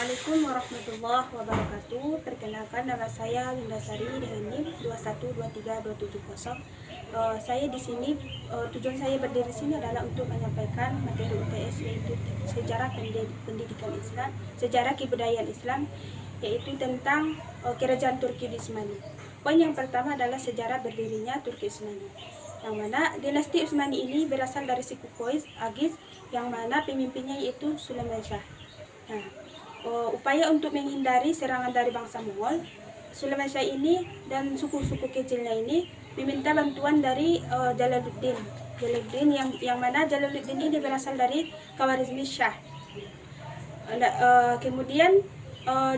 Assalamualaikum warahmatullahi wabarakatuh. Perkenalkan, nama saya Linda Sari dengan NIM 2123270. Saya di sini, tujuan saya berdiri di sini adalah untuk menyampaikan materi UTS, yaitu sejarah pendidikan Islam, sejarah kebudayaan Islam, yaitu tentang kerajaan Turki di Utsmani. Poin yang pertama adalah sejarah berdirinya Turki Utsmani, yang mana dinasti Utsmani ini berasal dari suku Agis, yang mana pemimpinnya yaitu Sulaiman Shah. Nah, upaya untuk menghindari serangan dari bangsa Mongol, Sulaiman Shah ini dan suku-suku kecilnya ini meminta bantuan dari Jalaluddin. Yang mana Jalaluddin ini berasal dari Khawarizmi Shah. Kemudian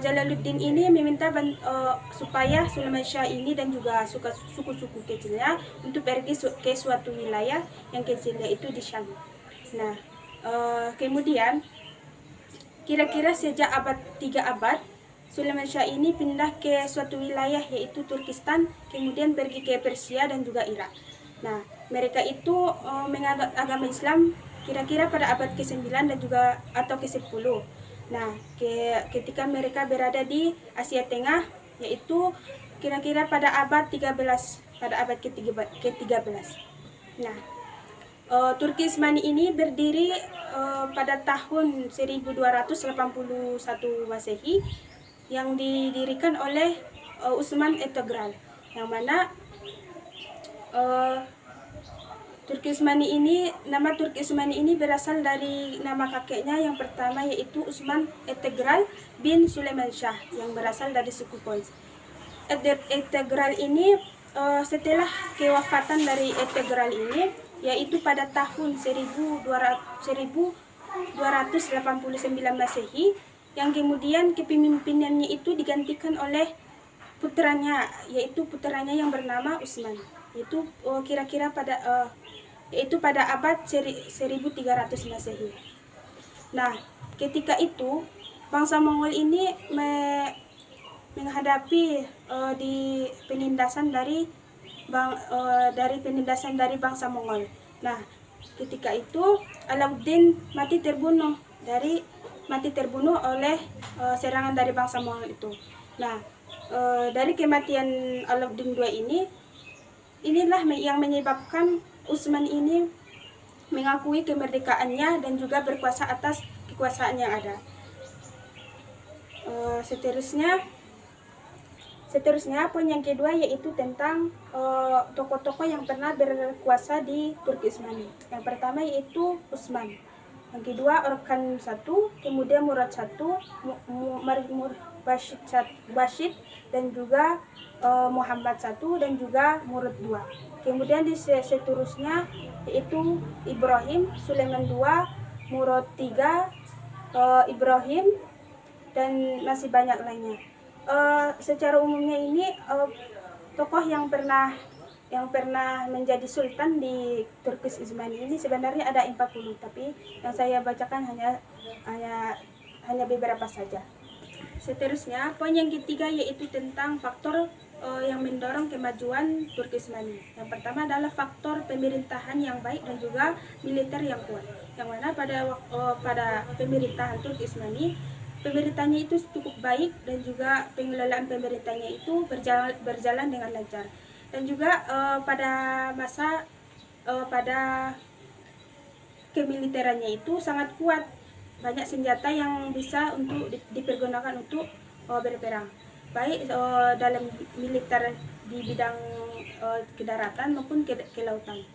Jalaluddin ini meminta supaya Sulaiman Shah ini dan juga suku-suku kecilnya untuk pergi ke suatu wilayah yang kecilnya itu di Syam. Nah, kemudian kira-kira sejak abad 3 abad, Sulaiman Shah ini pindah ke suatu wilayah yaitu Turkistan, kemudian pergi ke Persia dan juga Irak. Nah, mereka itu menganut agama Islam kira-kira pada abad ke-9 dan juga atau ke-10. Nah, ketika mereka berada di Asia Tengah, yaitu kira-kira pada abad 13, pada abad ke-13. Nah, Turki Utsmani ini berdiri pada tahun 1281 Masehi, yang didirikan oleh Utsman Ertuğrul, yang mana Turki Utsmani ini, nama Turki Utsmani ini berasal dari nama kakeknya yang pertama, yaitu Utsman Ertuğrul bin Sulaiman Shah, yang berasal dari suku Kois. Ertuğrul ini setelah kewafatan dari Ertuğrul ini, yaitu pada tahun 1289 Masehi, yang kemudian kepemimpinannya itu digantikan oleh putranya, yaitu putranya yang bernama Utsman, yaitu kira-kira pada abad 1300 Masehi. Nah, ketika itu bangsa Mongol ini menghadapi di penindasan dari bangsa Mongol. Nah, ketika itu Alauddin mati terbunuh oleh serangan dari bangsa Mongol itu. Nah, dari kematian Alauddin II inilah yang menyebabkan Utsman ini mengakui kemerdekaannya dan juga berkuasa atas kekuasaan yang ada. Seterusnya, poin yang kedua yaitu tentang tokoh-tokoh yang pernah berkuasa di Turki Utsmani. Yang pertama yaitu Utsman, yang kedua Orkan I, kemudian Murad I, Bashid, dan juga Muhammad I, dan juga Murad II. Kemudian di seterusnya yaitu Ibrahim, Sulaiman II, Murad III, Ibrahim, dan masih banyak lainnya. Secara umumnya ini tokoh yang pernah menjadi sultan di Turki Utsmani ini sebenarnya ada 40, tapi yang saya bacakan hanya beberapa saja. Seterusnya, poin yang ketiga yaitu tentang faktor yang mendorong kemajuan Turki Utsmani. Yang pertama adalah faktor pemerintahan yang baik dan juga militer yang kuat. Yang mana pada pemerintahan Turki Utsmani, pemerintahnya itu cukup baik dan juga pengelolaan pemerintahnya itu berjalan dengan lancar. Dan juga pada kemiliterannya itu sangat kuat, banyak senjata yang bisa untuk dipergunakan untuk berperang, baik dalam militer di bidang kedaratan maupun kelautan.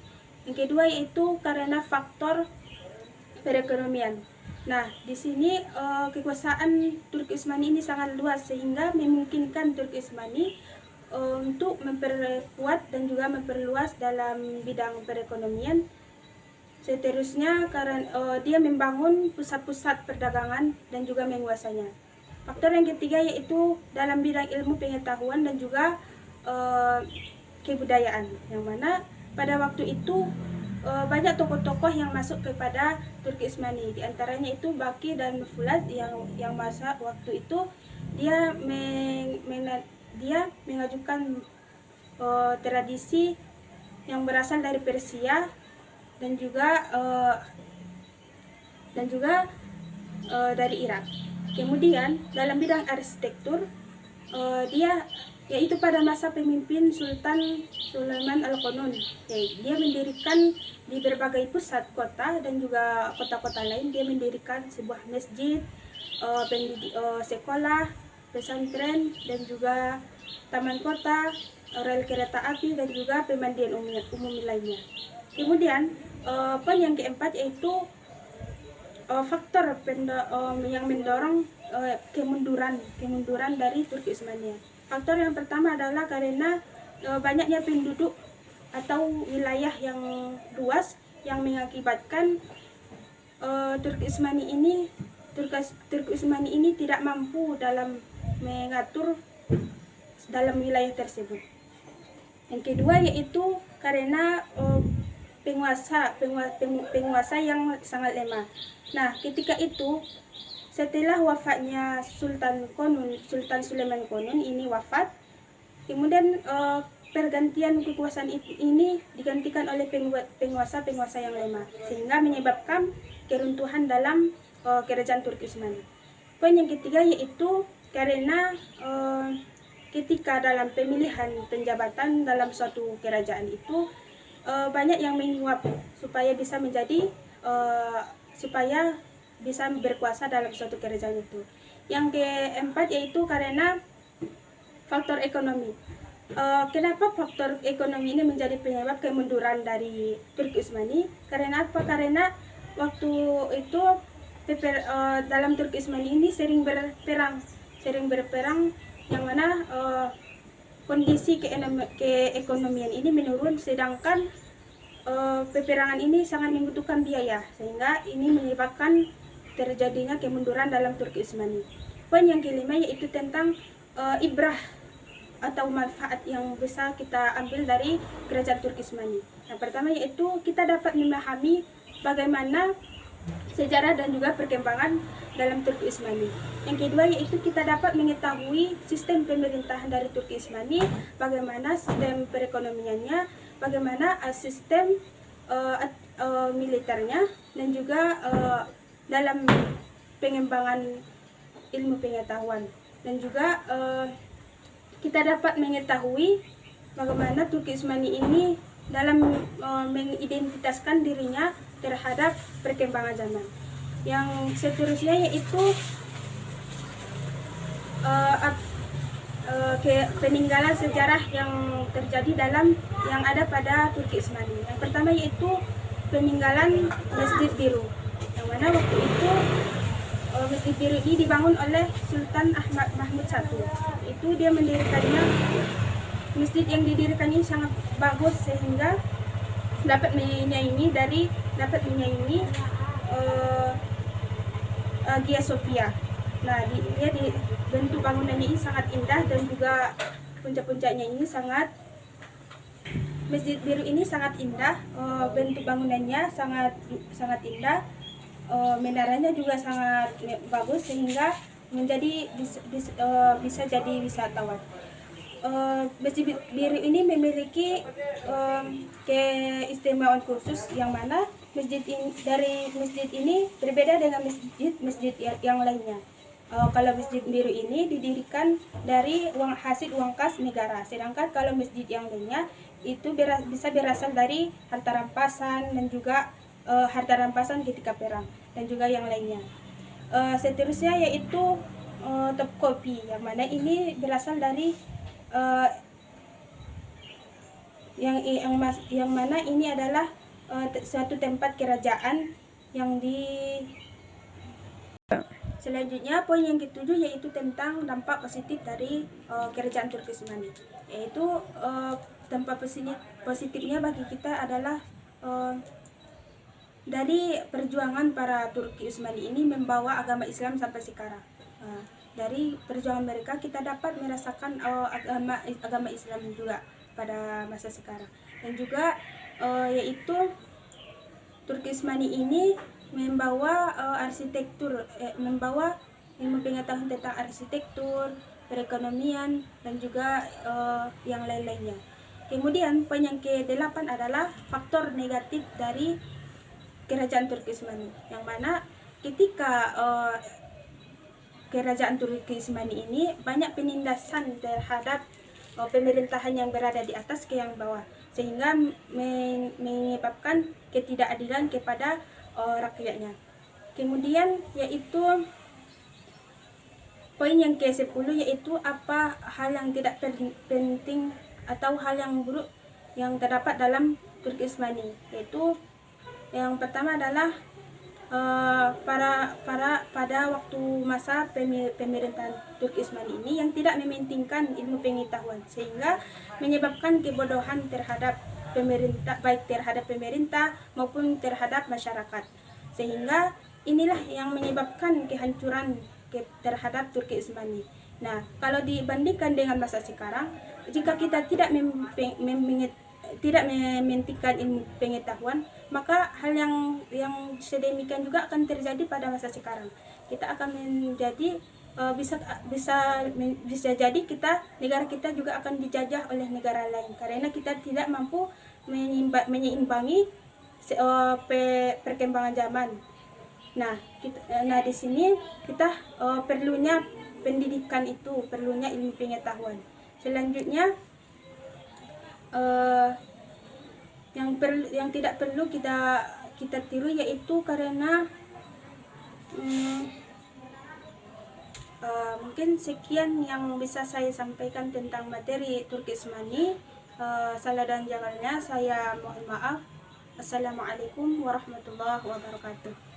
Yang kedua yaitu karena faktor perekonomian. Nah, di sini kekuasaan Turki Utsmani ini sangat luas sehingga memungkinkan Turki Utsmani untuk memperkuat dan juga memperluas dalam bidang perekonomian. Seterusnya, karena dia membangun pusat-pusat perdagangan dan juga menguasainya. Faktor yang ketiga yaitu dalam bidang ilmu pengetahuan dan juga kebudayaan, yang mana pada waktu itu banyak tokoh-tokoh yang masuk kepada Turki Utsmani. Di antaranya itu Baki dan Muflad, yang masa waktu itu dia mengajukan tradisi yang berasal dari Persia dan juga dari Irak. Kemudian dalam bidang arsitektur, dia yaitu pada masa pemimpin Sultan Sulaiman Al-Qanun. Dia mendirikan di berbagai pusat kota dan juga kota-kota lain. Dia mendirikan sebuah masjid, sekolah, pesantren, dan juga taman kota, rel kereta api, dan juga pemandian umum lainnya. Kemudian poin yang keempat yaitu faktor yang mendorong kemunduran dari Turki Utsmaniyah. Faktor yang pertama adalah karena banyaknya penduduk atau wilayah yang luas yang mengakibatkan Turki Utsmani ini tidak mampu dalam mengatur dalam wilayah tersebut. Yang kedua yaitu karena penguasa yang sangat lemah. Nah, ketika itu setelah wafatnya Sultan Sulaiman Qanun ini wafat, kemudian pergantian kekuasaan ini digantikan oleh penguasa yang lemah, sehingga menyebabkan keruntuhan dalam kerajaan Turki Utsmani. Poin yang ketiga yaitu karena ketika dalam pemilihan penjabatan dalam suatu kerajaan itu banyak yang menyuap supaya bisa berkuasa dalam suatu kerajaan itu. Yang keempat yaitu karena faktor ekonomi. Kenapa faktor ekonomi ini menjadi penyebab kemunduran dari Turki Utsmani? Karena apa? Karena waktu itu dalam Turki Utsmani ini sering berperang yang mana kondisi keekonomian ini menurun, sedangkan peperangan ini sangat membutuhkan biaya, sehingga ini menyebabkan terjadinya kemunduran dalam Turki Utsmani. Poin yang kelima yaitu tentang ibrah atau manfaat yang bisa kita ambil dari kerajaan Turki Utsmani. Yang pertama yaitu kita dapat memahami bagaimana sejarah dan juga perkembangan dalam Turki Utsmani. Yang kedua yaitu kita dapat mengetahui sistem pemerintahan dari Turki Utsmani, bagaimana sistem perekonomiannya, bagaimana sistem militernya, dan juga dalam pengembangan ilmu pengetahuan. Dan juga kita dapat mengetahui bagaimana Turki Utsmani ini dalam mengidentitaskan dirinya terhadap perkembangan zaman. Yang seterusnya yaitu peninggalan sejarah yang terjadi yang ada pada Turki Utsmani. Yang pertama yaitu peninggalan Masjid Biru, yang mana waktu itu Masjid Biru ini dibangun oleh Sultan Ahmad Mahmud I. Itu dia mendirikannya. Masjid yang didirikan ini sangat bagus sehingga dapat menyaingi Hagia Sophia. Nah, dia di bentuk bangunannya ini sangat indah, dan juga puncak-puncaknya ini Masjid Biru ini sangat indah, bentuk bangunannya sangat indah, menaranya juga sangat bagus sehingga bisa jadi wisatawan. Masjid Biru ini memiliki keistimewaan khusus, yang mana masjid ini berbeda dengan masjid yang lainnya. Kalau Masjid Biru ini didirikan dari hasil uang kas negara, sedangkan kalau masjid yang lainnya itu bisa berasal dari harta rampasan, dan juga harta rampasan ketika perang, dan juga yang lainnya. Seterusnya yaitu Topkapi, yang mana ini berasal dari yang mana ini adalah suatu tempat kerajaan yang Selanjutnya poin yang ketujuh yaitu tentang dampak positif dari kerajaan Turki Utsmani, yaitu dampak positifnya bagi kita adalah dari perjuangan para Turki Utsmani ini membawa agama Islam sampai sekarang. Dari perjuangan mereka kita dapat merasakan agama Islam juga pada masa sekarang. Dan juga yaitu Turki Utsmani ini membawa membawa ilmu pengetahuan tentang arsitektur, perekonomian, dan juga yang lain-lainnya. Kemudian poin yang ke-8 adalah faktor negatif dari kerajaan Turki Utsmani, yang mana ketika kerajaan Turki Utsmani ini banyak penindasan terhadap pemerintahan yang berada di atas ke yang bawah, sehingga menyebabkan ketidakadilan kepada rakyatnya. Kemudian yaitu poin yang ke-10, yaitu apa hal yang tidak penting atau hal yang buruk yang terdapat dalam Turki Utsmani. Yaitu yang pertama adalah pada waktu masa pemerintahan Turki Utsmani ini yang tidak mementingkan ilmu pengetahuan, sehingga menyebabkan kebodohan terhadap pemerintah, baik terhadap pemerintah maupun terhadap masyarakat, sehingga inilah yang menyebabkan kehancuran terhadap Turki Utsmani. Nah, kalau dibandingkan dengan masa sekarang, jika kita tidak mementingkan ilmu pengetahuan, maka hal yang sedemikian juga akan terjadi pada masa sekarang. Kita akan menjadi bisa jadi negara kita juga akan dijajah oleh negara lain, karena kita tidak mampu menyeimbangi perkembangan zaman. Nah, di sini kita perlunya pendidikan itu, perlunya ilmu pengetahuan. Selanjutnya yang tidak perlu kita tiru, yaitu karena mungkin sekian yang bisa saya sampaikan tentang materi Turki Utsmani. Salah dan jalannya saya mohon maaf. Assalamualaikum warahmatullahi wabarakatuh.